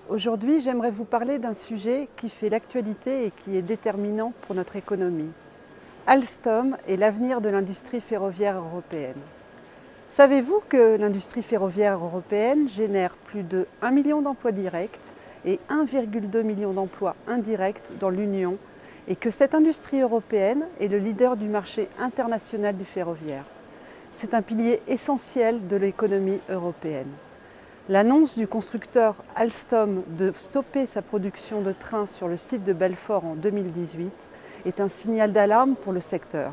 Aujourd'hui, j'aimerais vous parler d'un sujet qui fait l'actualité et qui est déterminant pour notre économie. Alstom et l'avenir de l'industrie ferroviaire européenne. Savez-vous que l'industrie ferroviaire européenne génère plus de 1 million d'emplois directs et 1,2 million d'emplois indirects dans l'Union et que cette industrie européenne est le leader du marché international du ferroviaire? C'est un pilier essentiel de l'économie européenne. L'annonce du constructeur Alstom de stopper sa production de trains sur le site de Belfort en 2018 est un signal d'alarme pour le secteur.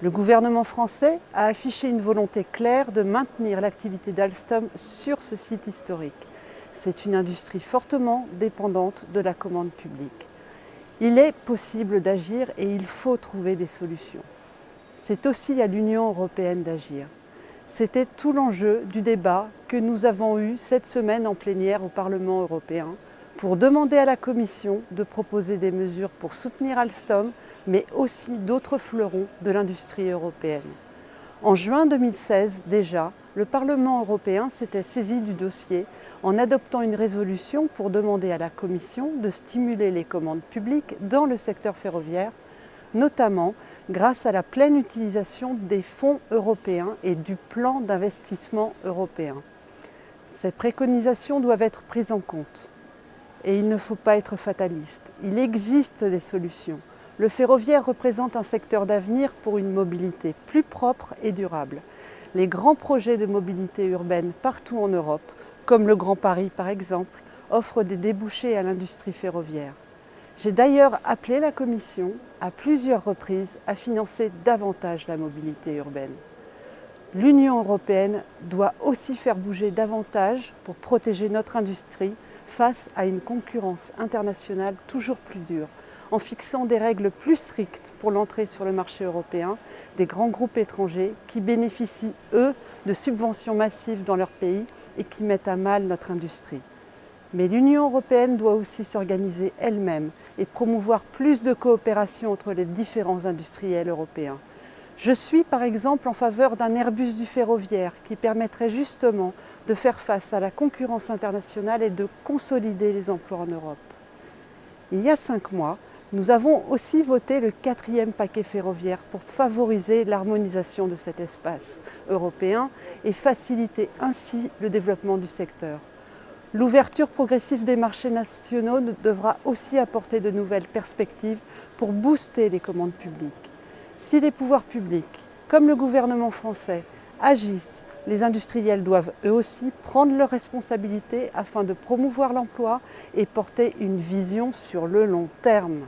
Le gouvernement français a affiché une volonté claire de maintenir l'activité d'Alstom sur ce site historique. C'est une industrie fortement dépendante de la commande publique. Il est possible d'agir et il faut trouver des solutions. C'est aussi à l'Union européenne d'agir. C'était tout l'enjeu du débat que nous avons eu cette semaine en plénière au Parlement européen pour demander à la Commission de proposer des mesures pour soutenir Alstom, mais aussi d'autres fleurons de l'industrie européenne. En juin 2016 déjà, le Parlement européen s'était saisi du dossier en adoptant une résolution pour demander à la Commission de stimuler les commandes publiques dans le secteur ferroviaire, notamment grâce à la pleine utilisation des fonds européens et du plan d'investissement européen. Ces préconisations doivent être prises en compte. Et il ne faut pas être fataliste. Il existe des solutions. Le ferroviaire représente un secteur d'avenir pour une mobilité plus propre et durable. Les grands projets de mobilité urbaine partout en Europe, comme le Grand Paris par exemple, offrent des débouchés à l'industrie ferroviaire. J'ai d'ailleurs appelé la Commission à plusieurs reprises à financer davantage la mobilité urbaine. L'Union européenne doit aussi faire bouger davantage pour protéger notre industrie face à une concurrence internationale toujours plus dure, en fixant des règles plus strictes pour l'entrée sur le marché européen des grands groupes étrangers qui bénéficient, eux, de subventions massives dans leur pays et qui mettent à mal notre industrie. Mais l'Union européenne doit aussi s'organiser elle-même et promouvoir plus de coopération entre les différents industriels européens. Je suis par exemple en faveur d'un Airbus du ferroviaire qui permettrait justement de faire face à la concurrence internationale et de consolider les emplois en Europe. Il y a 5 mois, nous avons aussi voté le 4e paquet ferroviaire pour favoriser l'harmonisation de cet espace européen et faciliter ainsi le développement du secteur. L'ouverture progressive des marchés nationaux devra aussi apporter de nouvelles perspectives pour booster les commandes publiques. Si les pouvoirs publics, comme le gouvernement français, agissent, les industriels doivent eux aussi prendre leurs responsabilités afin de promouvoir l'emploi et porter une vision sur le long terme.